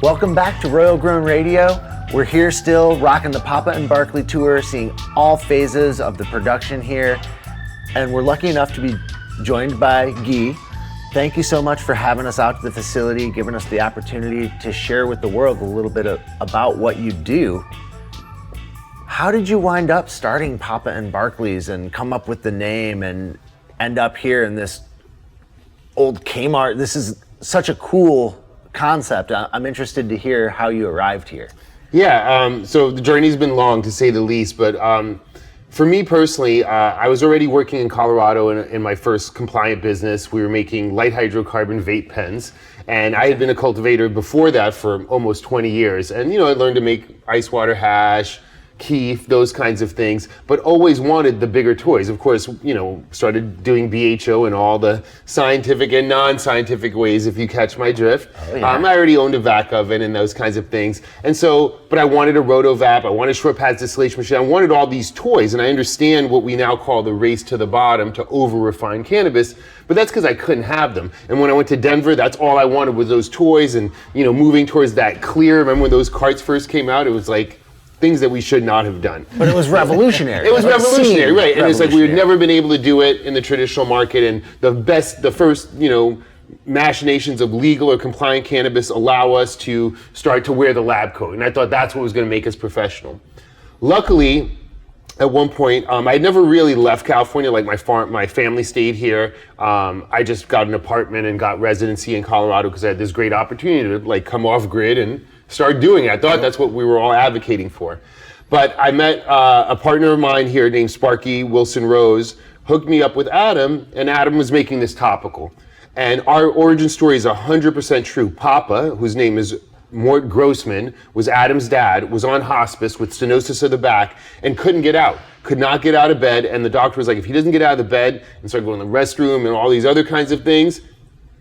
Welcome back to Royal Grown Radio. We're here still rocking the Papa and Barkley tour, seeing all phases of the production here. And we're lucky enough to be joined by Guy. Thank you so much for having us out to the facility, giving us the opportunity to share with the world a little bit about what you do. How did you wind up starting Papa and Barkley's and come up with the name and end up here in this old Kmart? This is such a cool concept. I'm interested to hear how you arrived here. Yeah, so the journey's been long, to say the least, but for me personally, I was already working in Colorado in my first compliant business. We were making light hydrocarbon vape pens, and I had been a cultivator before that for almost 20 years. And, I learned to make ice water hash, keef, those kinds of things, but always wanted the bigger toys. Of course, started doing BHO in all the scientific and non-scientific ways, if you catch my drift. Oh, yeah. I already owned a vac oven and those kinds of things. And so, but I wanted a rotovap, I wanted a short pads distillation machine, I wanted all these toys, and I understand what we now call the race to the bottom to over-refine cannabis, but that's because I couldn't have them. And when I went to Denver, that's all I wanted was those toys, and moving towards that clear. Remember when those carts first came out? It was like things that we should not have done. But it was revolutionary. It was revolutionary, right? And it's like we had never been able to do it in the traditional market, and the first, machinations of legal or compliant cannabis allow us to start to wear the lab coat. And I thought that's what was going to make us professional. Luckily, at one point, I had never really left California. Like my family stayed here. I just got an apartment and got residency in Colorado because I had this great opportunity to come off grid and start doing it. I thought that's what we were all advocating for. But I met a partner of mine here named Sparky Wilson Rose, hooked me up with Adam, and Adam was making this topical. And our origin story is 100% true. Papa, whose name is Mort Grossman, was Adam's dad, was on hospice with stenosis of the back and couldn't get out, could not get out of bed. And the doctor was like, if he doesn't get out of the bed and start going to the restroom and all these other kinds of things,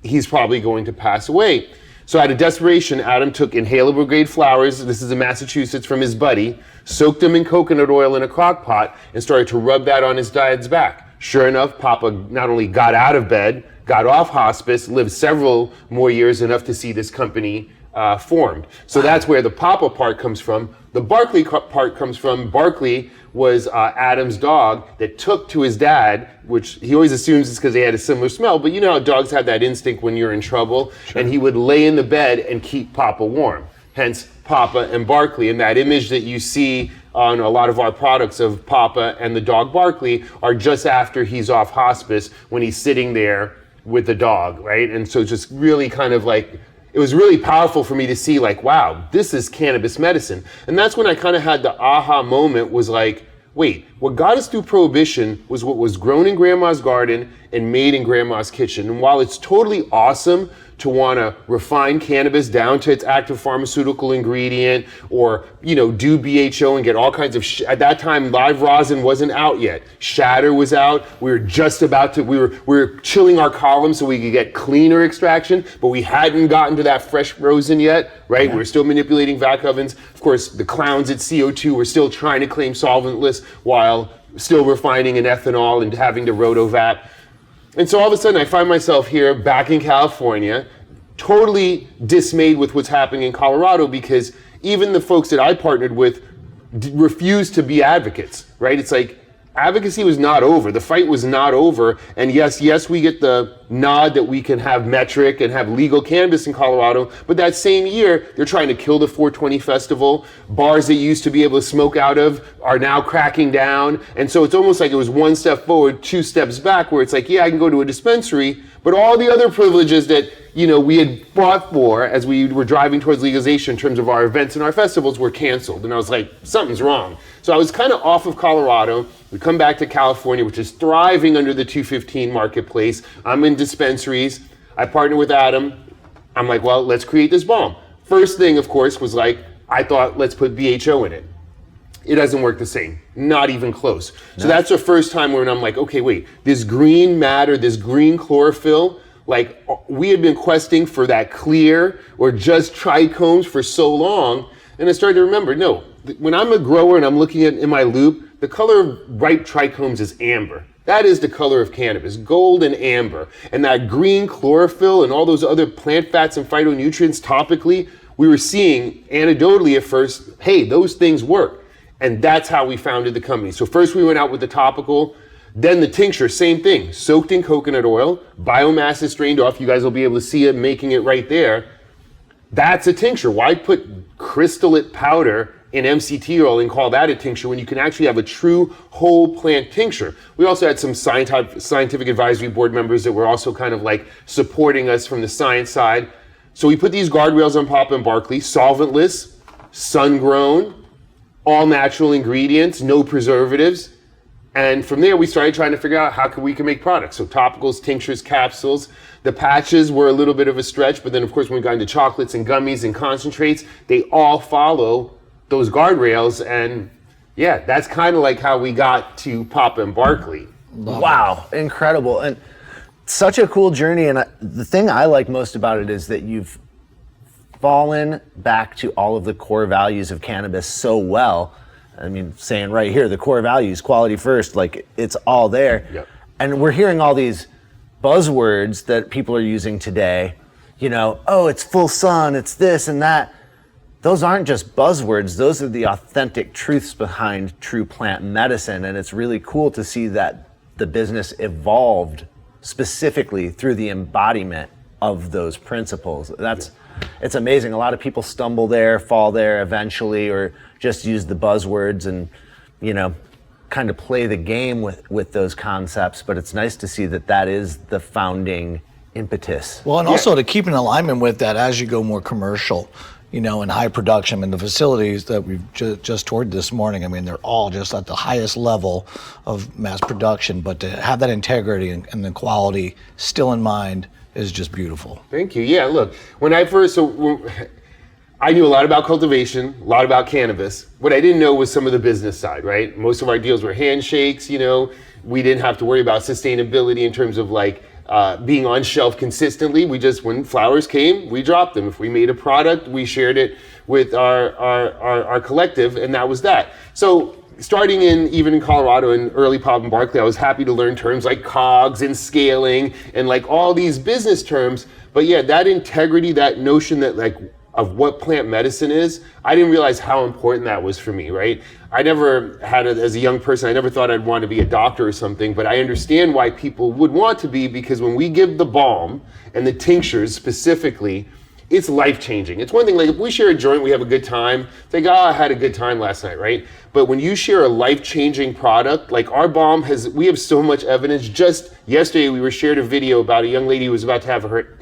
he's probably going to pass away. So out of desperation, Adam took inhalable grade flowers, this is in Massachusetts, from his buddy, soaked them in coconut oil in a crock pot, and started to rub that on his dad's back. Sure enough, Papa not only got out of bed, got off hospice, lived several more years, enough to see this company formed. So that's where the Papa part comes from. The Barkley part comes from, Barkley was Adam's dog that took to his dad, which he always assumes it's because they had a similar smell, but you know how dogs have that instinct when you're in trouble, sure. And he would lay in the bed and keep Papa warm. Hence Papa and Barkley, and that image that you see on a lot of our products of Papa and the dog Barkley are just after he's off hospice when he's sitting there with the dog, right? And so just really kind of it was really powerful for me to see wow, this is cannabis medicine. And that's when I kind of had the aha moment, was wait, what got us through Prohibition was what was grown in Grandma's garden and made in Grandma's kitchen. And while it's totally awesome to want to refine cannabis down to its active pharmaceutical ingredient, or do BHO and get all kinds of at that time live rosin wasn't out yet. Shatter was out. We were just about to we were chilling our columns so we could get cleaner extraction, but we hadn't gotten to that fresh rosin yet, right? Yeah. We were still manipulating vac ovens. Of course, the clowns at CO2 were still trying to claim solventless while still refining in ethanol and having to rotovap. And so all of a sudden I find myself here back in California, totally dismayed with what's happening in Colorado, because even the folks that I partnered with refused to be advocates, right? It's like advocacy was not over. The fight was not over. And yes, we get the nod that we can have metric and have legal cannabis in Colorado, but that same year, they're trying to kill the 420 festival. Bars that you used to be able to smoke out of are now cracking down. And so it's almost like it was one step forward, two steps back, where it's like, yeah, I can go to a dispensary, but all the other privileges that we had fought for as we were driving towards legalization in terms of our events and our festivals were canceled. And I was like, something's wrong. So I was kind of off of Colorado. We come back to California, which is thriving under the 215 marketplace. I'm in dispensaries. I partner with Adam. I'm like, well, let's create this balm. First thing, of course, was I thought, let's put BHO in it. It doesn't work the same, not even close. No. So that's the first time when I'm like, okay, wait, this green matter, this green chlorophyll, we had been questing for that clear or just trichomes for so long. And I started to remember, no, when I'm a grower and I'm looking at in my loop, the color of ripe trichomes is amber. That is the color of cannabis, gold and amber. And that green chlorophyll and all those other plant fats and phytonutrients topically we were seeing anecdotally at first, hey, those things work. And that's how we founded the company. So first we went out with the topical, then the tincture, same thing, soaked in coconut oil, biomass is strained off. You guys will be able to see it making it right there. That's a tincture. Why put crystallate powder in MCT oil and call that a tincture when you can actually have a true whole plant tincture? We also had some scientific advisory board members that were also kind of like supporting us from the science side. So we put these guardrails on Papa Barkley, solventless, sun-grown, all natural ingredients, no preservatives. And from there, we started trying to figure out how we can make products. So topicals, tinctures, capsules. The patches were a little bit of a stretch, but then of course when we got into chocolates and gummies and concentrates, they all follow those guardrails. And yeah, that's kind of like how we got to Papa Barkley. Wow, incredible. And such a cool journey. And the thing I like most about it is that you've fallen back to all of the core values of cannabis so well. I mean, saying right here, the core values, quality first, like it's all there. Yep. And we're hearing all these buzzwords that people are using today, you know, oh, it's full sun, it's this and that. Those aren't just buzzwords, those are the authentic truths behind true plant medicine. And it's really cool to see that the business evolved specifically through the embodiment of those principles. It's amazing. A lot of people stumble there, fall there eventually, or just use the buzzwords and, you know, kind of play the game with those concepts. But it's nice to see that that is the founding impetus. Well, and also to keep in alignment with that as you go more commercial, you know, and high production. And the facilities that we've just toured this morning, I mean, they're all just at the highest level of mass production. But to have that integrity and the quality still in mind is just beautiful. Thank you. Yeah, look, when I first, I knew a lot about cultivation, a lot about cannabis. What I didn't know was some of the business side, right? Most of our deals were handshakes, you know. We didn't have to worry about sustainability in terms of like being on shelf consistently. We just, when flowers came, we dropped them. If we made a product, we shared it with our collective, and that was that. So starting even in Colorado in early Papa Barkley, I was happy to learn terms like COGS and scaling and like all these business terms. But yeah, that integrity, that notion that like of what plant medicine is, I didn't realize how important that was for me, right? I never had it as a young person, I never thought I'd want to be a doctor or something, but I understand why people would want to be, because when we give the balm and the tinctures specifically, it's life-changing. It's one thing, like if we share a joint, we have a good time. It's like, I had a good time last night, right? But when you share a life-changing product, like our balm we have so much evidence. Just yesterday, we were shared a video about a young lady who was about to have her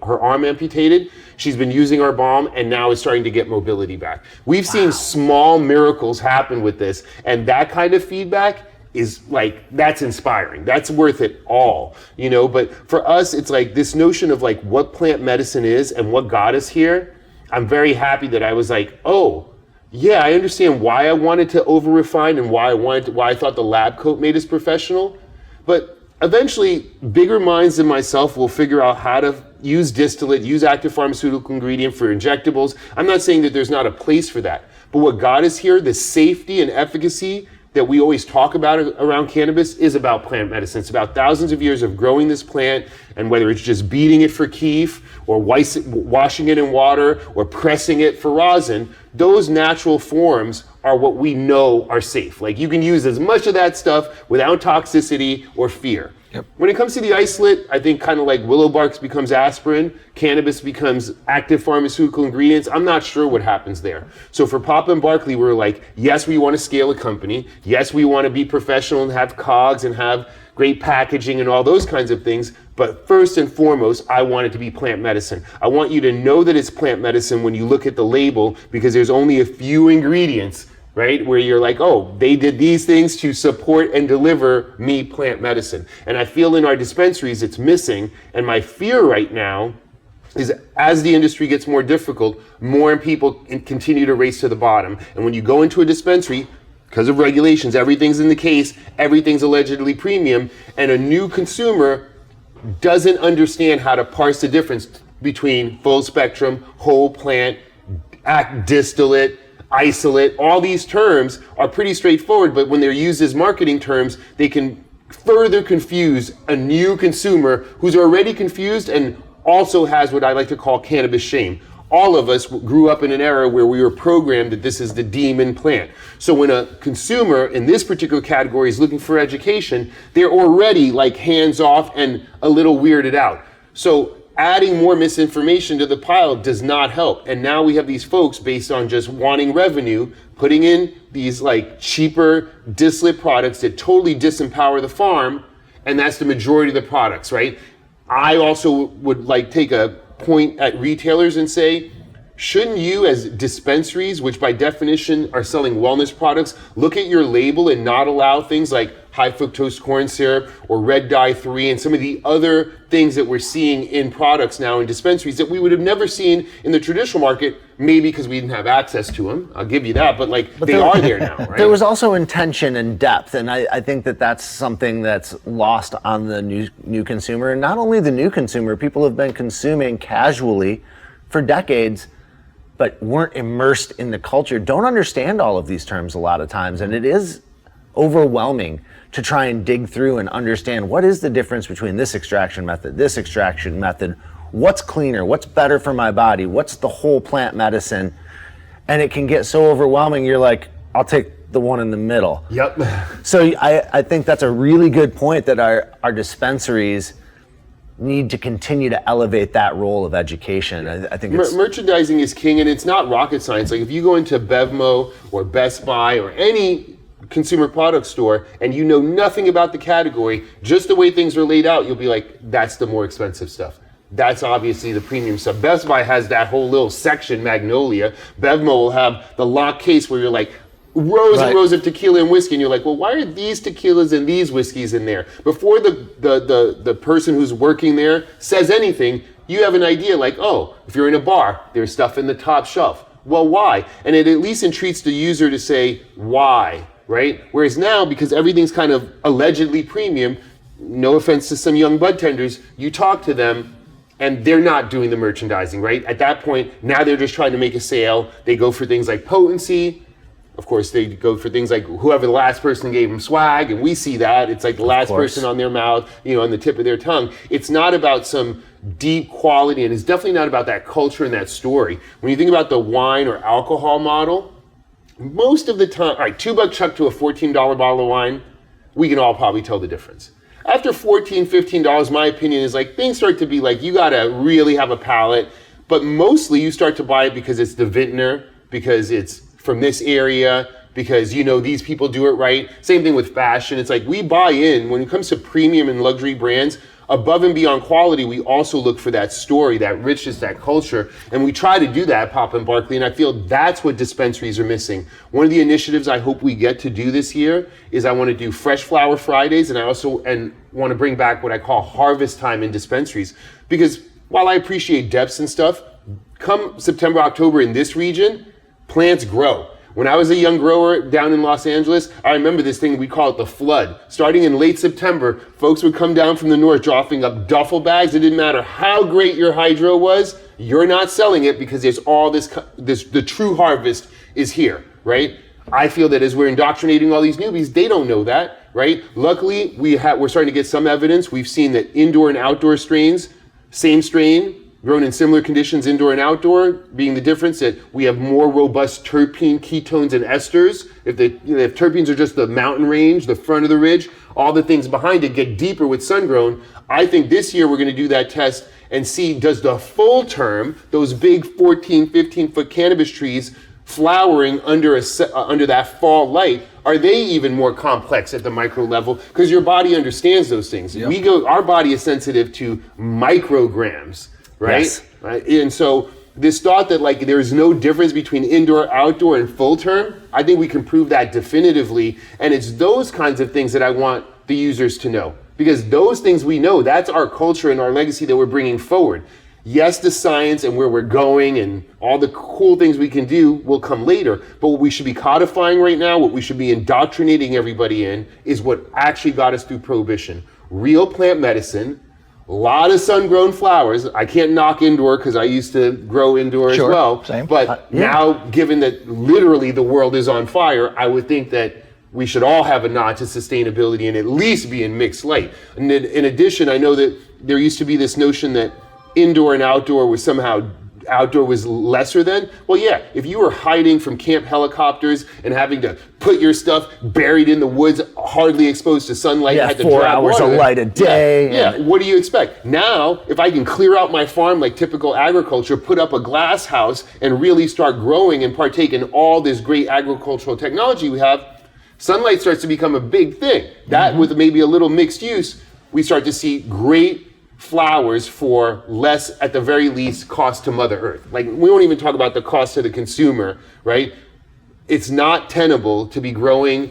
arm amputated. She's been using our balm and now is starting to get mobility back. We've seen small miracles happen with this, and that kind of feedback is like, that's inspiring. That's worth it all, you know? But for us, it's like this notion of like what plant medicine is and what got us here. I'm very happy that I was like, oh, yeah, I understand why I wanted to over refine and why I thought the lab coat made us professional. But eventually, bigger minds than myself will figure out how to use distillate, use active pharmaceutical ingredient for injectables. I'm not saying that there's not a place for that. But what got us here, the safety and efficacy that we always talk about around cannabis, is about plant medicine. It's about thousands of years of growing this plant, and whether it's just beating it for keef, or washing it in water, or pressing it for rosin, those natural forms are what we know are safe. Like you can use as much of that stuff without toxicity or fear. Yep. When it comes to the isolate, I think kind of like willow bark becomes aspirin, cannabis becomes active pharmaceutical ingredients. I'm not sure what happens there. So for Papa Barkley, we're like, yes, we want to scale a company. Yes, we want to be professional and have COGS and have great packaging and all those kinds of things. But first and foremost, I want it to be plant medicine. I want you to know that it's plant medicine when you look at the label, because there's only a few ingredients, right? Where you're like, oh, they did these things to support and deliver me plant medicine. And I feel in our dispensaries it's missing. And my fear right now is as the industry gets more difficult, more people continue to race to the bottom. And when you go into a dispensary, because of regulations, everything's in the case, everything's allegedly premium, and a new consumer doesn't understand how to parse the difference between full spectrum, whole plant, distillate, isolate. All these terms are pretty straightforward, but when they're used as marketing terms, they can further confuse a new consumer who's already confused and also has what I like to call cannabis shame. all of us grew up in an era where we were programmed that this is the demon plant. So when a consumer in this particular category is looking for education, they're already like hands off and a little weirded out. So adding more misinformation to the pile does not help. And now we have these folks based on just wanting revenue, putting in these like cheaper distillate products that totally disempower the farm. And that's the majority of the products, right? I also would like take a point at retailers and say, shouldn't you as dispensaries, which by definition are selling wellness products, look at your label and not allow things like high fructose corn syrup or red dye 3 and some of the other things that we're seeing in products now in dispensaries that we would have never seen in the traditional market, maybe because we didn't have access to them. I'll give you that, but they are there now, right? There was also intention and depth, and I think that that's something that's lost on the new consumer. And not only the new consumer, people have been consuming casually for decades, but weren't immersed in the culture, don't understand all of these terms a lot of times. And it is overwhelming to try and dig through and understand what is the difference between this extraction method, what's cleaner, what's better for my body, what's the whole plant medicine. And it can get so overwhelming, you're like, I'll take the one in the middle. Yep. So I think that's a really good point, that our dispensaries need to continue to elevate that role of education. I think merchandising is king, and it's not rocket science. Like if you go into Bevmo or Best Buy or any consumer product store and you know nothing about the category, just the way things are laid out, you'll be like, that's the more expensive stuff. That's obviously the premium stuff. Best Buy has that whole little section, Magnolia. Bevmo will have the lock case where you're like, rows and rows of tequila and whiskey, and you're like, well, why are these tequilas and these whiskeys in there? Before the person who's working there says anything, you have an idea like, oh, if you're in a bar, there's stuff in the top shelf. Well, why? And it at least entreats the user to say, why, right? Whereas now, because everything's kind of allegedly premium, no offense to some young bud tenders, you talk to them, and they're not doing the merchandising, right? At that point, now they're just trying to make a sale. They go for things like potency. Of course, they go for things like whoever the last person gave them swag, and we see that. It's like the last person on their mouth, on the tip of their tongue. It's not about some deep quality, and it's definitely not about that culture and that story. When you think about the wine or alcohol model, most of the time, all right, $2 chuck to a $14 bottle of wine, we can all probably tell the difference. After $14, $15, my opinion is like things start to be like, you gotta really have a palate, but mostly you start to buy it because it's the vintner, because it's from this area, because these people do it right. Same thing with fashion. It's like we buy in when it comes to premium and luxury brands. Above and beyond quality, we also look for that story, that richness, that culture, and we try to do that at Papa Barkley, and I feel that's what dispensaries are missing. One of the initiatives I hope we get to do this year is I want to do Fresh Flower Fridays, and I also want to bring back what I call harvest time in dispensaries, because while I appreciate depths and stuff, come September, October in this region, plants grow. When I was a young grower down in Los Angeles, I remember this thing, we call it the flood. Starting in late September, folks would come down from the north dropping up duffel bags. It didn't matter how great your hydro was, you're not selling it because there's all this, the true harvest is here, right? I feel that as we're indoctrinating all these newbies, they don't know that, right? Luckily, we're starting to get some evidence. We've seen that indoor and outdoor strains, same strain, grown in similar conditions, indoor and outdoor, being the difference that we have more robust terpene, ketones, and esters. If terpenes are just the mountain range, the front of the ridge, all the things behind it get deeper with sun-grown. I think this year we're going to do that test and see, does the full term, those big 14, 15-foot cannabis trees flowering under that fall light, are they even more complex at the micro level? Because your body understands those things. Yep. Our body is sensitive to micrograms. Right? Yes. Right? And so this thought that there's no difference between indoor, outdoor, and full term, I think we can prove that definitively. And it's those kinds of things that I want the users to know. Because those things we know, that's our culture and our legacy that we're bringing forward. Yes, the science and where we're going and all the cool things we can do will come later. But what we should be codifying right now, what we should be indoctrinating everybody in, is what actually got us through Prohibition. Real plant medicine, a lot of sun-grown flowers. I can't knock indoor because I used to grow indoor as well. Same. But now, given that literally the world is on fire, I would think that we should all have a nod to sustainability and at least be in mixed light. And in addition, I know that there used to be this notion that indoor and outdoor was somehow outdoor was lesser then? Well, yeah, if you were hiding from camp helicopters and having to put your stuff buried in the woods, hardly exposed to sunlight, Yeah, had to 4 drag hours water, of light a day. Yeah, what do you expect? Now, if I can clear out my farm like typical agriculture, put up a glass house and really start growing and partake in all this great agricultural technology we have, sunlight starts to become a big thing. That with maybe a little mixed use, we start to see great flowers for less, at the very least, cost to Mother Earth. Like, we won't even talk about the cost to the consumer, right? It's not tenable to be growing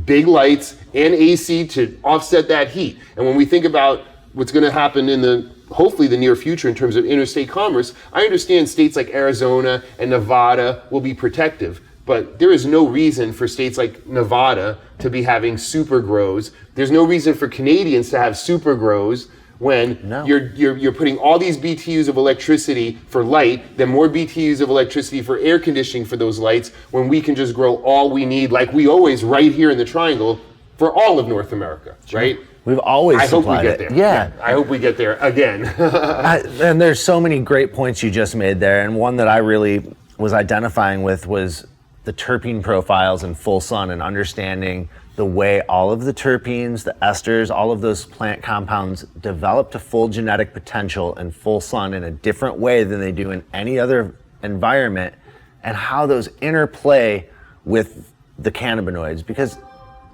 big lights and AC to offset that heat. And when we think about what's going to happen in the, hopefully the near future in terms of interstate commerce, I understand states like Arizona and Nevada will be protective, but there is no reason for states like Nevada to be having super grows. There's no reason for Canadians to have super grows when you're putting all these BTUs of electricity for light, then more BTUs of electricity for air conditioning for those lights, when we can just grow all we need, like we always, right here in the triangle, for all of North America, right? We've always I hope we supplied get it. there. Yeah. I hope we get there again. And there's so many great points you just made there, and one that I really was identifying with was the terpene profiles in full sun and understanding the way all of the terpenes, the esters, all of those plant compounds develop to full genetic potential in full sun in a different way than they do in any other environment, and how those interplay with the cannabinoids, because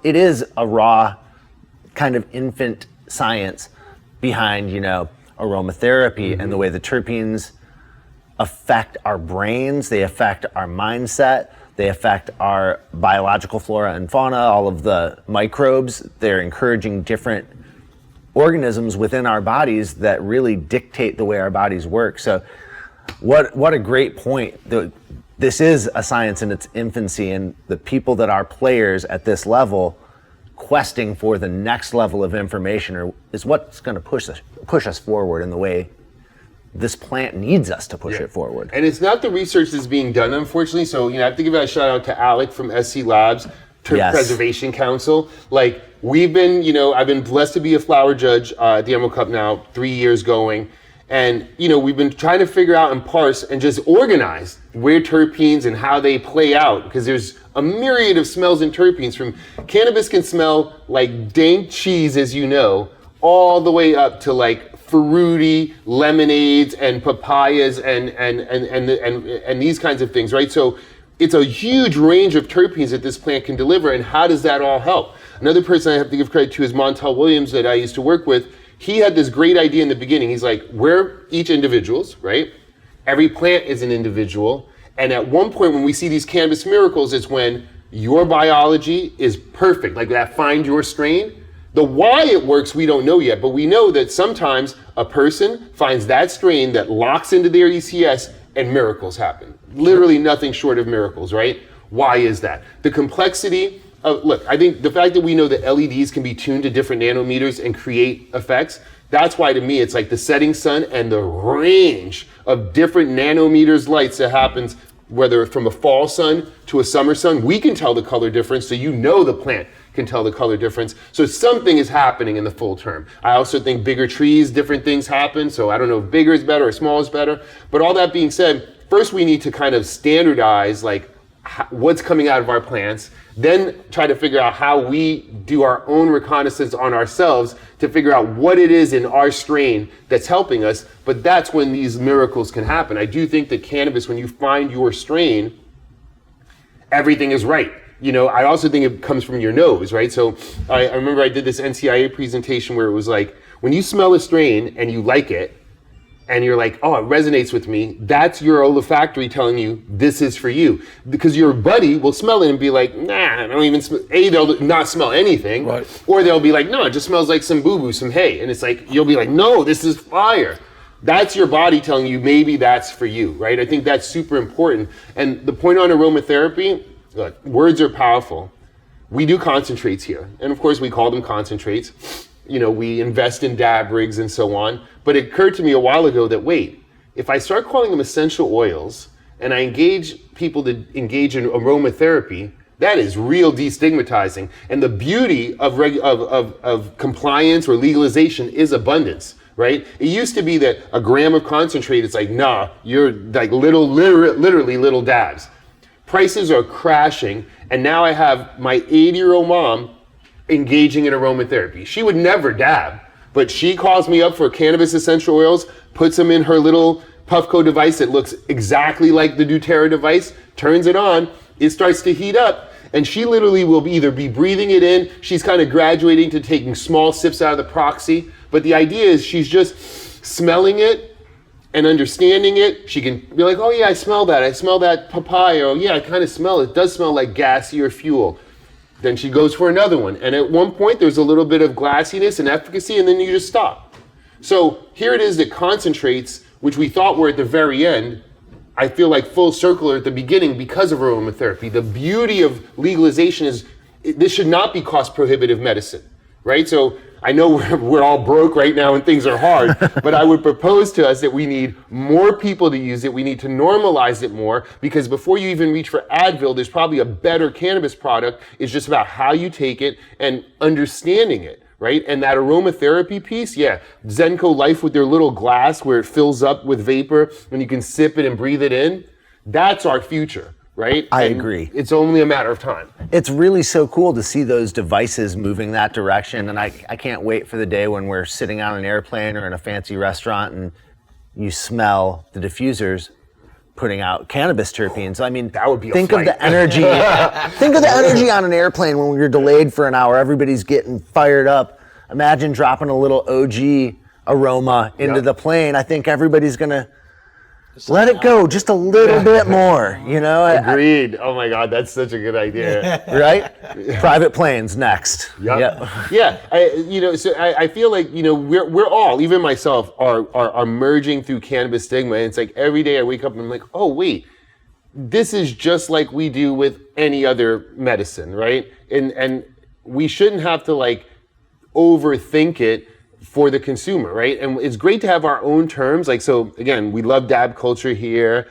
it is a raw kind of infant science behind, aromatherapy and the way the terpenes affect our brains, they affect our mindset, they affect our biological flora and fauna, all of the microbes. They're encouraging different organisms within our bodies that really dictate the way our bodies work. So what a great point. This is a science in its infancy, and the people that are players at this level questing for the next level of information is what's going to push us forward in the way this plant needs us to push it forward. And it's not the research that's being done, unfortunately. So, I have to give a shout out to Alec from SC Labs, Preservation Council. Like, we've been, I've been blessed to be a flower judge at the Emerald Cup now, 3 years going. And, we've been trying to figure out and parse and just organize where terpenes and how they play out, because there's a myriad of smells in terpenes. From cannabis can smell like dank cheese, as you know, all the way up to like fruity lemonades and papayas and these kinds of things, right? So it's a huge range of terpenes that this plant can deliver, and how does that all help? Another person I have to give credit to is Montel Williams, that I used to work with. He had this great idea in the beginning. He's like, we're each individuals, right? Every plant is an individual. And at one point when we see these cannabis miracles, it's when your biology is perfect, like that find your strain. The why it works, we don't know yet, but we know that sometimes a person finds that strain that locks into their ECS and miracles happen. Literally nothing short of miracles, right? Why is that? The complexity of, look, I think the fact that we know that LEDs can be tuned to different nanometers and create effects, that's why to me it's like the setting sun and the range of different nanometers lights that happens, whether from a fall sun to a summer sun, we can tell the color difference, so the plant can tell the color difference. So something is happening in the full term. I also think bigger trees, different things happen. So I don't know if bigger is better or small is better. But all that being said, first we need to kind of standardize like what's coming out of our plants, then try to figure out how we do our own reconnaissance on ourselves to figure out what it is in our strain that's helping us. But that's when these miracles can happen. I do think that cannabis, when you find your strain, everything is right. I also think it comes from your nose, right? So I remember I did this NCIA presentation where it was like, when you smell a strain and you like it, and you're like, oh, it resonates with me, that's your olfactory telling you this is for you. Because your buddy will smell it and be like, nah, I don't even smell. They'll not smell anything. Right. Or they'll be like, no, it just smells like some boo-boo, some hay. And it's like, you'll be like, no, this is fire. That's your body telling you maybe that's for you, right? I think that's super important. And the point on aromatherapy, look, words are powerful. We do concentrates here. And of course we call them concentrates. We invest in dab rigs and so on. But it occurred to me a while ago that, wait, if I start calling them essential oils and I engage people to engage in aromatherapy, that is real destigmatizing. And the beauty of compliance or legalization is abundance, right? It used to be that a gram of concentrate, it's like, nah, you're like literally little dabs. Prices are crashing, and now I have my 80-year-old mom engaging in aromatherapy. She would never dab, but she calls me up for cannabis essential oils, puts them in her little Puffco device that looks exactly like the doTERRA device, turns it on, it starts to heat up, and she literally will either be breathing it in, she's kind of graduating to taking small sips out of the proxy, but the idea is she's just smelling it and understanding it. She can be like, oh yeah, I smell that papaya, or yeah, I kind of smell it. It does smell like gassy fuel. Then she goes for another one, and at one point there's a little bit of glassiness and efficacy, and then you just stop. So here it is that concentrates, which we thought were at the very end, I feel like full circle at the beginning because of aromatherapy. The beauty of legalization is this should not be cost prohibitive medicine, right? So I know we're all broke right now and things are hard, but I would propose to us that we need more people to use it. We need to normalize it more, because before you even reach for Advil, there's probably a better cannabis product. It's just about how you take it and understanding it, right? And that aromatherapy piece, yeah, Zenko Life with their little glass where it fills up with vapor and you can sip it and breathe it in, that's our future. Right? I agree. It's only a matter of time. It's really so cool to see those devices moving that direction, and I can't wait for the day when we're sitting on an airplane or in a fancy restaurant and you smell the diffusers putting out cannabis terpenes. I mean, that would be think of the energy. Think of the energy on an airplane when we're delayed for an hour. Everybody's getting fired up. Imagine dropping a little OG aroma into the plane. I think everybody's gonna let it go just a little bit more, you know? Agreed. Oh my God, that's such a good idea. Right? Private planes next. Yep. Yeah. I feel like, we're all, even myself, are merging through cannabis stigma. And it's like every day I wake up and I'm like, oh wait, this is just like we do with any other medicine, right? And we shouldn't have to like overthink it for the consumer, right? And it's great to have our own terms. Like, so again, we love dab culture here,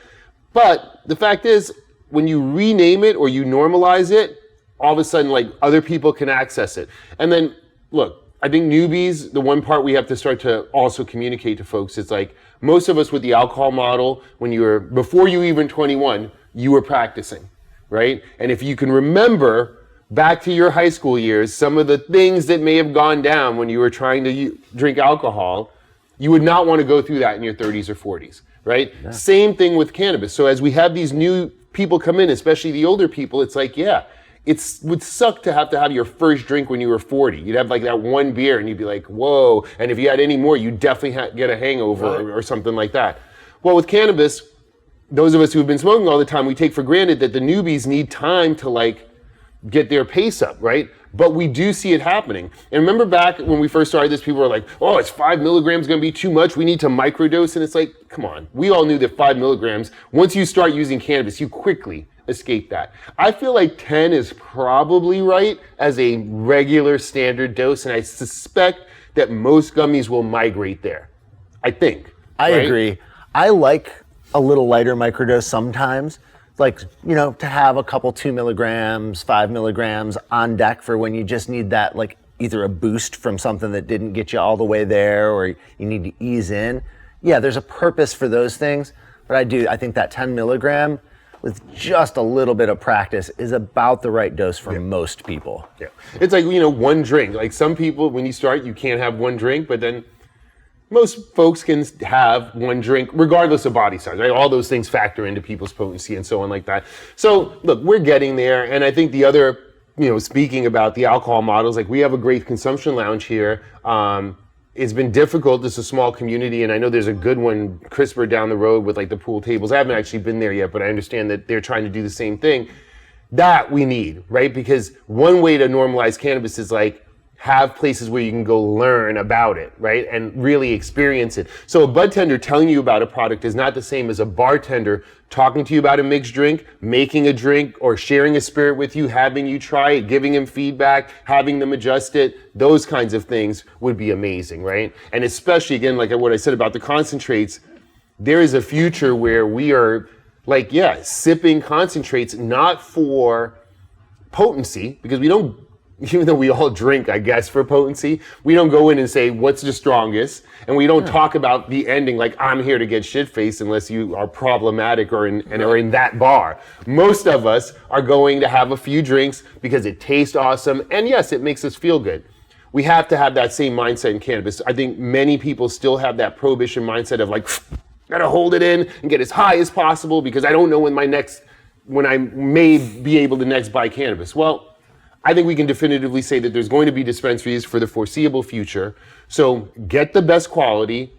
but the fact is, when you rename it or you normalize it, all of a sudden, like, other people can access it. And then, look, I think newbies, the one part we have to start to also communicate to folks is like, most of us with the alcohol model, before you even 21, you were practicing, right? And if you can remember back to your high school years, some of the things that may have gone down when you were trying to drink alcohol, you would not want to go through that in your 30s or 40s, right? Yeah. Same thing with cannabis. So as we have these new people come in, especially the older people, it's like, yeah, it would suck to have your first drink when you were 40. You'd have like that one beer and you'd be like, whoa. And if you had any more, you'd definitely get a hangover or something like that. Well, with cannabis, those of us who've been smoking all the time, we take for granted that the newbies need time to like get their pace up, right? But we do see it happening. And remember back when we first started this, people were like, oh, it's 5 milligrams gonna be too much, we need to microdose. And it's like, come on. We all knew that 5 milligrams, once you start using cannabis, you quickly escape that. I feel like 10 is probably right as a regular standard dose, and I suspect that most gummies will migrate there. I think. I agree. I like a little lighter microdose sometimes. Like, to have a couple 2 milligrams, 5 milligrams on deck for when you just need that, like, either a boost from something that didn't get you all the way there or you need to ease in. Yeah, there's a purpose for those things, but I think that 10 milligram with just a little bit of practice is about the right dose for most people. Yeah. It's like, one drink. Like some people, when you start, you can't have one drink, but then most folks can have one drink regardless of body size, right? All those things factor into people's potency and so on like that. So look, we're getting there. And I think the other, speaking about the alcohol models, like we have a great consumption lounge here. It's been difficult. It's a small community. And I know there's a good one, CRISPR down the road with like the pool tables. I haven't actually been there yet, but I understand that they're trying to do the same thing. That we need, right? Because one way to normalize cannabis is like, have places where you can go learn about it, right? And really experience it. So a bud tender telling you about a product is not the same as a bartender talking to you about a mixed drink, making a drink, or sharing a spirit with you, having you try it, giving him feedback, having them adjust it. Those kinds of things would be amazing, right? And especially, again, like what I said about the concentrates, there is a future where we are like, sipping concentrates, not for potency, because we don't even though we all drink, I guess, for potency, we don't go in and say, what's the strongest? And we don't talk about the ending like, I'm here to get shit-faced unless you are problematic or in that bar. Most of us are going to have a few drinks because it tastes awesome. And yes, it makes us feel good. We have to have that same mindset in cannabis. I think many people still have that prohibition mindset of like, gotta hold it in and get as high as possible because I don't know when I may be able to next buy cannabis. Well, I think we can definitively say that there's going to be dispensaries for the foreseeable future. So get the best quality,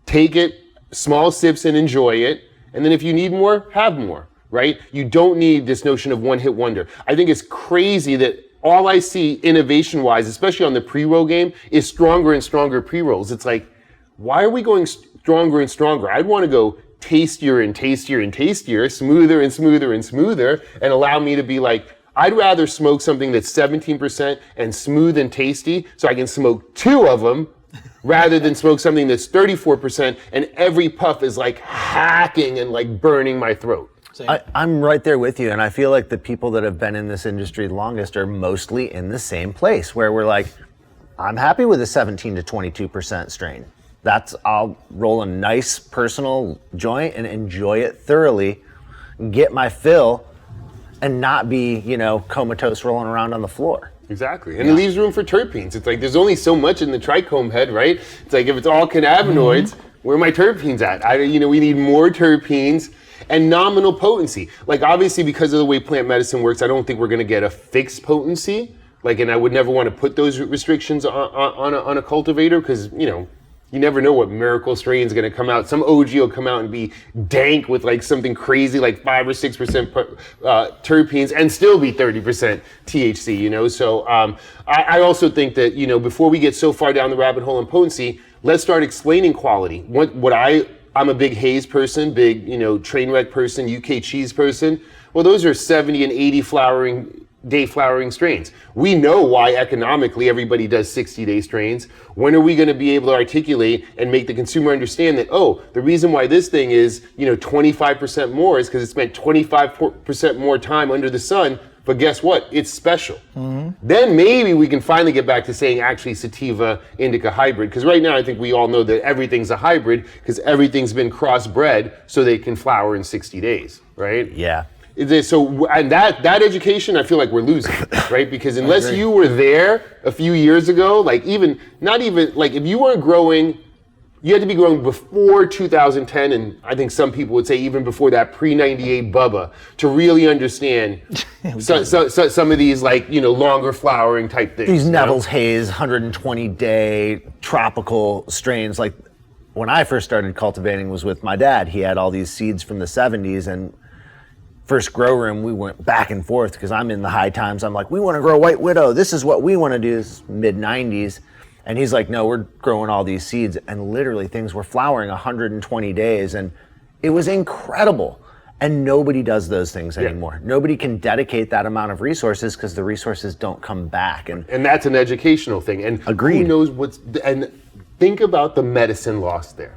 take it, small sips and enjoy it. And then if you need more, have more, right? You don't need this notion of one hit wonder. I think it's crazy that all I see innovation wise, especially on the pre-roll game, is stronger and stronger pre-rolls. It's like, why are we going stronger and stronger? I'd want to go tastier and tastier and tastier, smoother and smoother and smoother, and allow me to be like, I'd rather smoke something that's 17% and smooth and tasty so I can smoke 2 of them rather than smoke something that's 34% and every puff is like hacking and like burning my throat. I'm right there with you, and I feel like the people that have been in this industry longest are mostly in the same place where we're like, I'm happy with a 17 to 22% strain. I'll roll a nice personal joint and enjoy it thoroughly, get my fill, and not be, comatose rolling around on the floor. Exactly. And it leaves room for terpenes. It's like there's only so much in the trichome head, right? It's like if it's all cannabinoids, where are my terpenes at? We need more terpenes and nominal potency. Like obviously because of the way plant medicine works, I don't think we're going to get a fixed potency. And I would never want to put those restrictions on a cultivator because, you never know what miracle strain is going to come out. Some OG will come out and be dank with like something crazy like 5 or 6% terpenes and still be 30% THC, So I also think that, before we get so far down the rabbit hole in potency, let's start explaining quality. I'm a big haze person, big, train wreck person, UK cheese person. Well, those are 70 and 80 day flowering strains. We know why economically everybody does 60-day strains. When are we going to be able to articulate and make the consumer understand that, the reason why this thing is, 25% more is because it spent 25% more time under the sun, but guess what? It's special. Then maybe we can finally get back to saying actually sativa indica hybrid, because right now I think we all know that everything's a hybrid because everything's been crossbred so they can flower in 60 days, right? Yeah. So, and that education, I feel like we're losing, right? Because unless you were there a few years ago, if you weren't growing, you had to be growing before 2010, and I think some people would say even before that pre-98 Bubba, to really understand some of these longer flowering type things. These Neville's Haze 120-day tropical strains. Like when I first started cultivating was with my dad. He had all these seeds from the 70s, and first grow room, we went back and forth because I'm in the high times. I'm like, we want to grow White Widow. This is what we want to do. This is mid-90s. And he's like, no, we're growing all these seeds. And literally things were flowering 120 days. And it was incredible. And nobody does those things anymore. Nobody can dedicate that amount of resources because the resources don't come back. And that's an educational thing. And agreed. Who knows and think about the medicine lost there.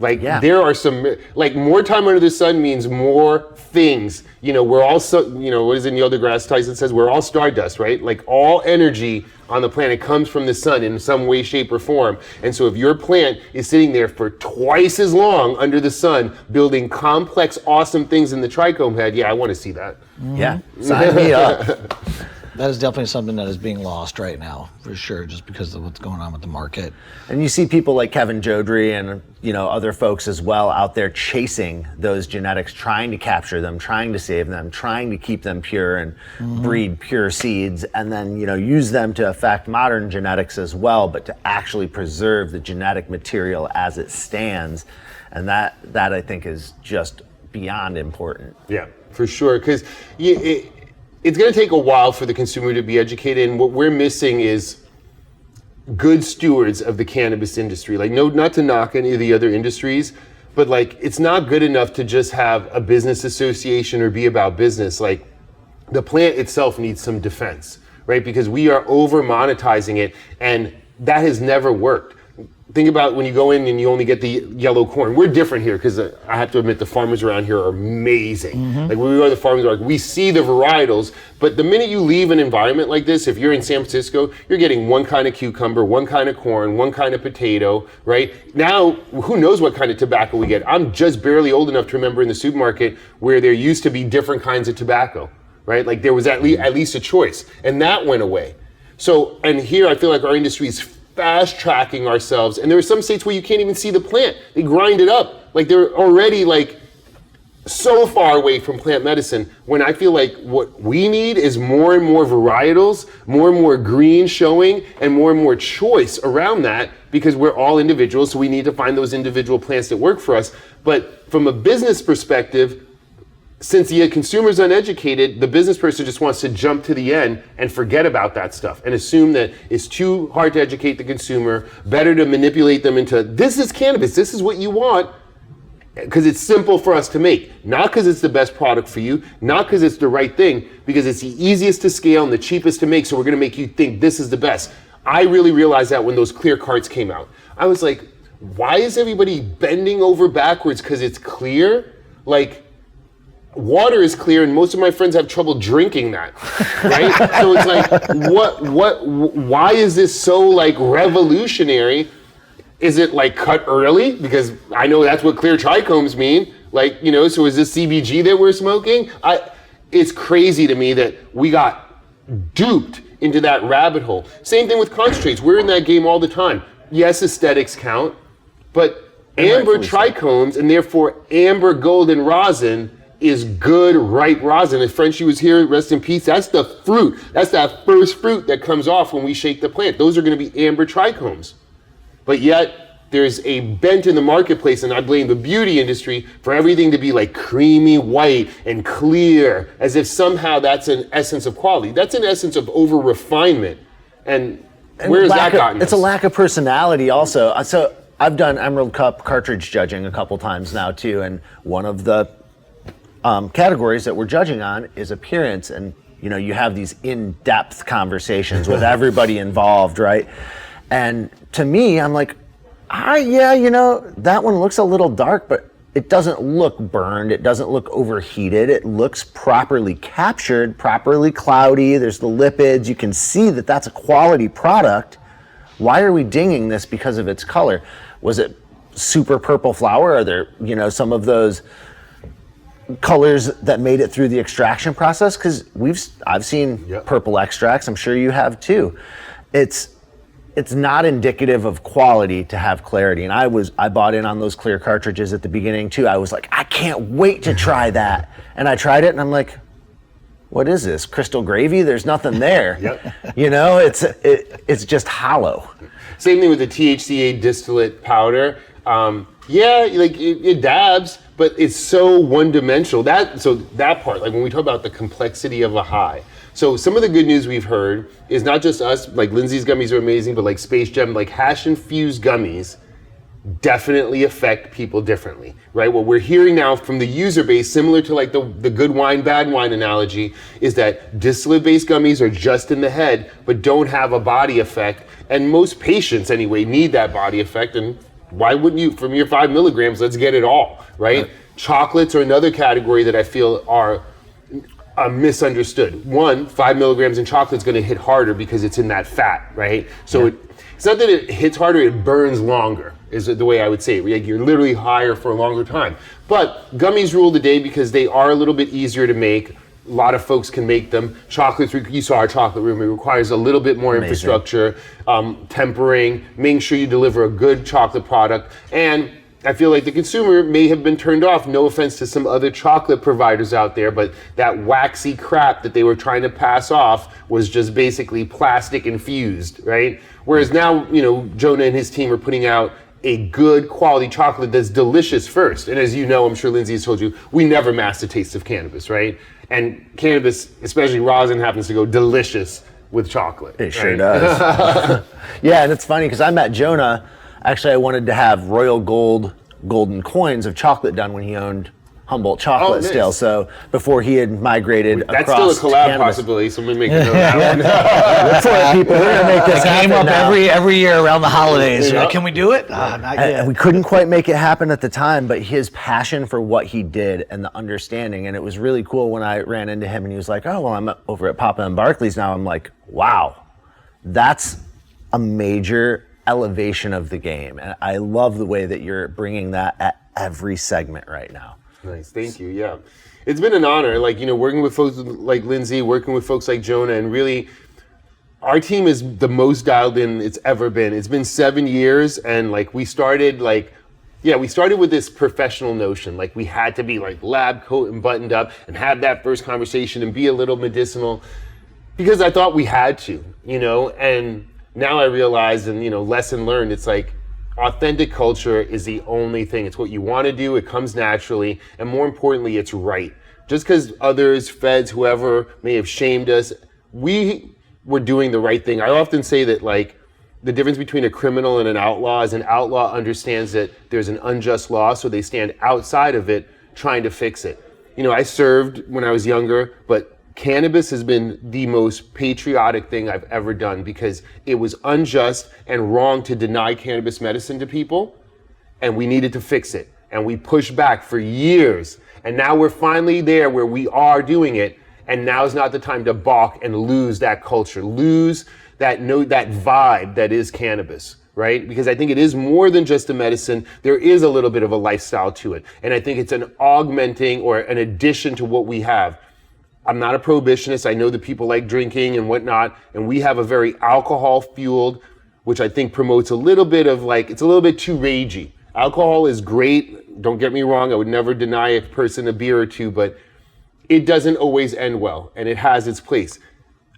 There are some, more time under the sun means more things. We're all, what is it Neil deGrasse Tyson says? We're all stardust, right? All energy on the planet comes from the sun in some way, shape, or form. And so if your plant is sitting there for twice as long under the sun, building complex, awesome things in the trichome head, I want to see that. Yeah, sign me up. That is definitely something that is being lost right now, for sure, just because of what's going on with the market. And you see people like Kevin Jodrey and other folks as well out there chasing those genetics, trying to capture them, trying to save them, trying to keep them pure and breed pure seeds, and then use them to affect modern genetics as well, but to actually preserve the genetic material as it stands. And that I think is just beyond important. Yeah, for sure, because it's going to take a while for the consumer to be educated, and what we're missing is good stewards of the cannabis industry. Not to knock any of the other industries, but it's not good enough to just have a business association or be about business. The plant itself needs some defense, right? Because we are over monetizing it, and that has never worked. think about when you go in and you only get the yellow corn. We're different here because I have to admit the farmers around here are amazing. Like when we go to the farmers market, we see the varietals, but the minute you leave an environment like this, if you're in San Francisco, you're getting one kind of cucumber, one kind of corn, one kind of potato, right? Now, who knows what kind of tobacco we get? I'm just barely old enough to remember in the supermarket where there used to be different kinds of tobacco, right? Like there was at least a choice, and that went away. So, and here I feel like our industry is fast tracking ourselves, and there are some states where you can't even see the plant. They grind it up. Like they're already like so far away from plant medicine, when I feel like what we need is more and more varietals, more and more green showing, and more choice around that, because we're all individuals, so we need to find those individual plants that work for us. But from a business perspective, since the consumer's uneducated, the business person just wants to jump to the end and forget about that stuff and assume that it's too hard to educate the consumer, better to manipulate them into, this is cannabis, this is what you want, because it's simple for us to make. Not because it's the best product for you, not because it's the right thing, because it's the easiest to scale and the cheapest to make, so we're gonna make you think this is the best. I really realized that when those clear carts came out. I was like, why is everybody bending over backwards because it's clear? Like, water is clear, and most of my friends have trouble drinking that, right? So it's like, why is this so like revolutionary? Is it like cut early? Because I know that's what clear trichomes mean. Like, you know, so is this CBG that we're smoking? It's crazy to me that we got duped into that rabbit hole. Same thing with concentrates. We're in that game all the time. Yes, aesthetics count, but amber trichomes, and therefore amber golden rosin, is good, ripe rosin. If Frenchie was here, rest in peace, that's the fruit. That's that first fruit that comes off when we shake the plant. Those are gonna be amber trichomes. But yet, there's a bent in the marketplace, and I blame the beauty industry for everything to be like creamy white and clear, as if somehow that's an essence of quality. That's an essence of over-refinement. And where has that gotten us? It's a lack of personality also. So I've done Emerald Cup cartridge judging a couple times now too, and one of the categories that we're judging on is appearance, and you know, you have these in-depth conversations with everybody involved, right? And to me, I'm like, yeah, you know, that one looks a little dark, but it doesn't look burned, it doesn't look overheated, it looks properly captured, properly cloudy, there's the lipids, you can see that that's a quality product. Why are we dinging this because of its color? Was it super purple flower? Are there, you know, some of those colors that made it through the extraction process? Because I've seen purple extracts, I'm sure you have too. It's not indicative of quality to have clarity. And I bought in on those clear cartridges at the beginning too. I was like, I can't wait to try that. And I tried it and I'm like, what is this? Crystal gravy? There's nothing there. You know, it's just hollow. Same thing with the THCA distillate powder. Yeah, like it dabs, but it's so one-dimensional. That part, like when we talk about the complexity of a high. So some of the good news we've heard is not just us, like Lindsay's gummies are amazing, but like Space Gem, like hash-infused gummies definitely affect people differently, right? What we're hearing now from the user base, similar to like the good wine, bad wine analogy, is that distillate-based gummies are just in the head, but don't have a body effect. And most patients anyway need that body effect, and why wouldn't you, from your 5 milligrams, let's get it all, right? Chocolates are another category that I feel are misunderstood. 5 milligrams in chocolate is going to hit harder because it's in that fat, right? So it's not that it hits harder, it burns longer, is the way I would say it. Like you're literally higher for a longer time. But gummies rule the day because they are a little bit easier to make. A lot of folks can make them. Chocolates, you saw our chocolate room, it requires a little bit more infrastructure, tempering, making sure you deliver a good chocolate product. And I feel like the consumer may have been turned off, no offense to some other chocolate providers out there, but that waxy crap that they were trying to pass off was just basically plastic infused, right? Whereas now, you know, Jonah and his team are putting out a good quality chocolate that's delicious first. And as you know, I'm sure Lindsay has told you, we never mask the taste of cannabis, right? And cannabis, especially rosin, happens to go delicious with chocolate. It sure does. Yeah, and it's funny because I met Jonah. Actually, I wanted to have royal golden coins of chocolate done when he owned Humboldt chocolate nice. still. So before he had migrated That's across still a collab cannabis. possibility. Someone make a note of that one. Look for it, people. We're gonna make this It came happen up now. every year around the holidays. Yeah. Can we do it? Not yet. And we couldn't quite make it happen at the time, but his passion for what he did and the understanding, and it was really cool when I ran into him and he was like, oh, well, I'm over at Papa and Barkley's now. I'm like, wow, that's a major elevation of the game. And I love the way that you're bringing that at every segment right now. Nice, thank you. Yeah, it's been an honor. Like, you know, working with folks like Lindsay, working with folks like Jonah, and really, our team is the most dialed in it's ever been. It's been 7 years, and like we started with this professional notion. Like we had to be like lab coat and buttoned up and have that first conversation and be a little medicinal, because I thought we had to, you know. And now I realize, and you know, lesson learned. It's like, authentic culture is the only thing. It's what you want to do. It comes naturally. And more importantly, it's right. Just because others, feds, whoever may have shamed us, we were doing the right thing. I often say that like the difference between a criminal and an outlaw is an outlaw understands that there's an unjust law, so they stand outside of it trying to fix it. You know, I served when I was younger, but cannabis has been the most patriotic thing I've ever done, because it was unjust and wrong to deny cannabis medicine to people, and we needed to fix it. And we pushed back for years, and now we're finally there where we are doing it, and now's not the time to balk and lose that culture, lose that vibe that is cannabis, right? Because I think it is more than just a medicine. There is a little bit of a lifestyle to it, and I think it's an augmenting or an addition to what we have. I'm not a prohibitionist. I know that people like drinking and whatnot, and we have a very alcohol-fueled, which I think promotes a little bit of like, it's a little bit too ragey. Alcohol is great, don't get me wrong, I would never deny a person a beer or two, but it doesn't always end well, and it has its place.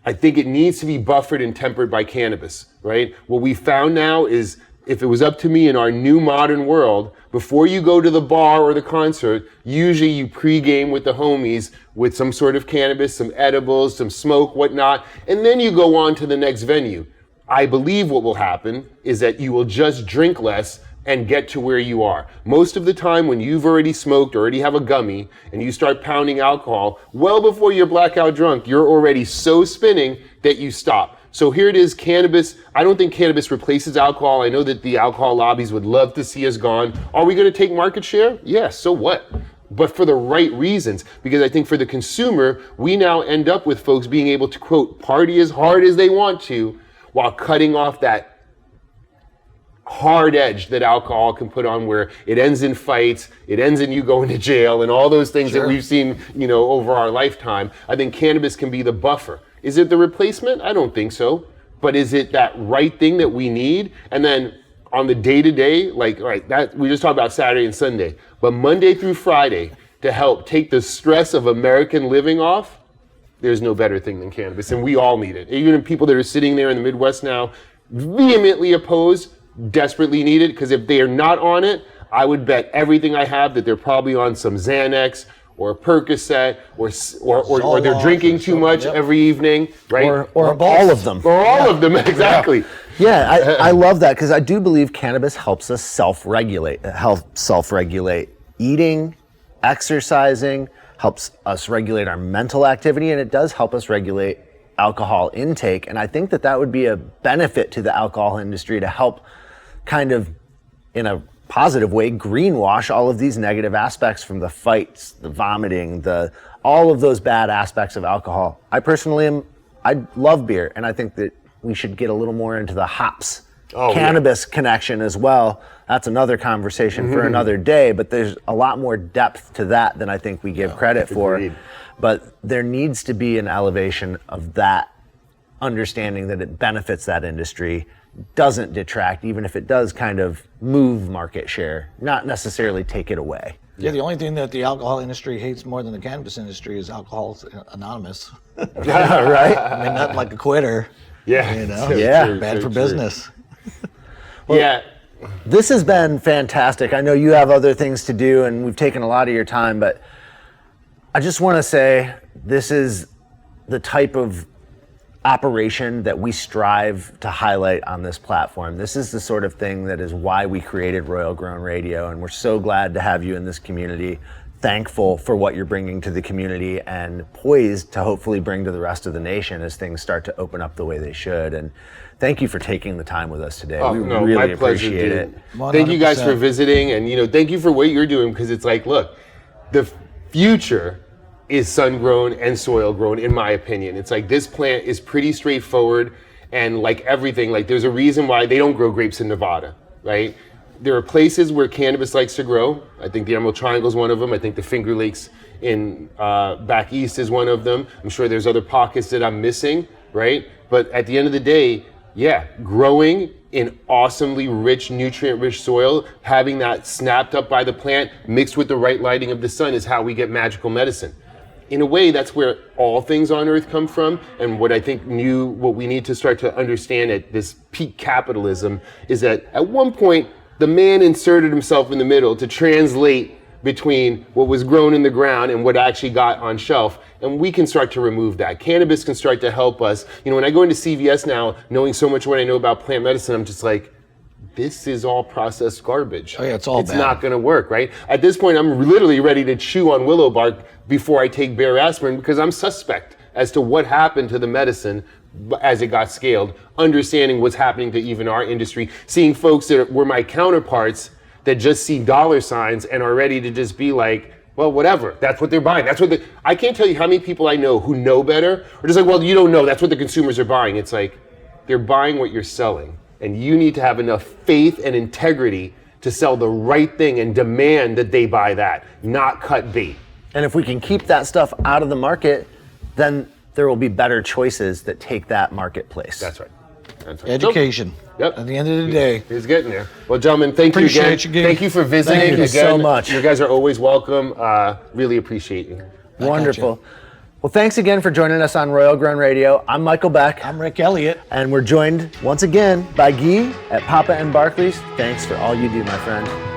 I think it needs to be buffered and tempered by cannabis, right? What we found now is, if it was up to me in our new modern world, before you go to the bar or the concert, usually you pregame with the homies with some sort of cannabis, some edibles, some smoke, whatnot, and then you go on to the next venue. I believe what will happen is that you will just drink less and get to where you are. Most of the time when you've already smoked, already have a gummy, and you start pounding alcohol, well before you're blackout drunk, you're already so spinning that you stop. So here it is, cannabis. I don't think cannabis replaces alcohol. I know that the alcohol lobbies would love to see us gone. Are we going to take market share? Yes, so what? But for the right reasons. Because I think for the consumer, we now end up with folks being able to, quote, party as hard as they want to, while cutting off that hard edge that alcohol can put on, where it ends in fights, it ends in you going to jail, and all those things that we've seen, you know, over our lifetime. I think cannabis can be the buffer. Is it the replacement? I don't think so. But is it that right thing that we need? And then on the day-to-day, like, all right, that we just talked about Saturday and Sunday, but Monday through Friday, to help take the stress of American living off, there's no better thing than cannabis, and we all need it. Even people that are sitting there in the Midwest now, vehemently opposed, desperately need it, because if they are not on it, I would bet everything I have that they're probably on some Xanax or a Percocet, or they're drinking too much every evening, right? Or all of them. Or all of them, exactly. Yeah, I love that, because I do believe cannabis helps us self-regulate eating, exercising, helps us regulate our mental activity, and it does help us regulate alcohol intake. And I think that that would be a benefit to the alcohol industry, to help kind of, in a positive way, greenwash all of these negative aspects, from the fights, the vomiting, all of those bad aspects of alcohol. I love beer, and I think that we should get a little more into the hops cannabis connection as well. That's another conversation for another day, but there's a lot more depth to that than I think we give credit for. Agreed. But there needs to be an elevation of that understanding that it benefits that industry, doesn't detract, even if it does kind of move market share, not necessarily take it away. Yeah, the only thing that the alcohol industry hates more than the cannabis industry is Alcoholics Anonymous. Right? I mean, not like a quitter. Yeah. You know? Yeah. Bad for business. Yeah. This has been fantastic. I know you have other things to do, and we've taken a lot of your time, but I just want to say this is the type of operation that we strive to highlight on this platform. This is the sort of thing that is why we created Royal Grown Radio, and we're so glad to have you in this community. thankful for what you're bringing to the community and poised to hopefully bring to the rest of the nation as things start to open up the way they should. And thank you for taking the time with us today. We really my pleasure, appreciate dude. it. 100%. Thank you guys for visiting, and thank you for what you're doing, because it's like, look, the future is sun-grown and soil-grown, in my opinion. It's like this plant is pretty straightforward, and like everything, like there's a reason why they don't grow grapes in Nevada, right? There are places where cannabis likes to grow. I think the Emerald Triangle is one of them. I think the Finger Lakes in back east is one of them. I'm sure there's other pockets that I'm missing, right? But at the end of the day, yeah, growing in awesomely rich, nutrient-rich soil, having that snapped up by the plant, mixed with the right lighting of the sun, is how we get magical medicine. In a way, that's where all things on earth come from. And what I think what we need to start to understand at this peak capitalism is that at one point, the man inserted himself in the middle to translate between what was grown in the ground and what actually got on shelf. And we can start to remove that. Cannabis can start to help us. When I go into CVS now, knowing so much what I know about plant medicine, I'm just like, this is all processed garbage. Oh yeah, it's all bad. Not gonna work, right? At this point, I'm literally ready to chew on willow bark before I take bare aspirin, because I'm suspect as to what happened to the medicine as it got scaled, understanding what's happening to even our industry, seeing folks that were my counterparts that just see dollar signs and are ready to just be like, well, whatever, that's what they're buying. I can't tell you how many people I know who know better, or just like, well, you don't know, that's what the consumers are buying. It's like, they're buying what you're selling. And you need to have enough faith and integrity to sell the right thing and demand that they buy that, not cut bait. And if we can keep that stuff out of the market, then there will be better choices that take that marketplace. That's right. Education. Yep. At the end of the day. He's getting there. Well, gentlemen, thank Appreciate you you, again. Guy. Thank you for visiting. Thank you so much. You guys are always welcome. Really appreciate you. Wonderful. Well, thanks again for joining us on Royal Grown Radio. I'm Michael Beck. I'm Rick Elliott. And we're joined once again by Guy at Papa and Barkley's. Thanks for all you do, my friend.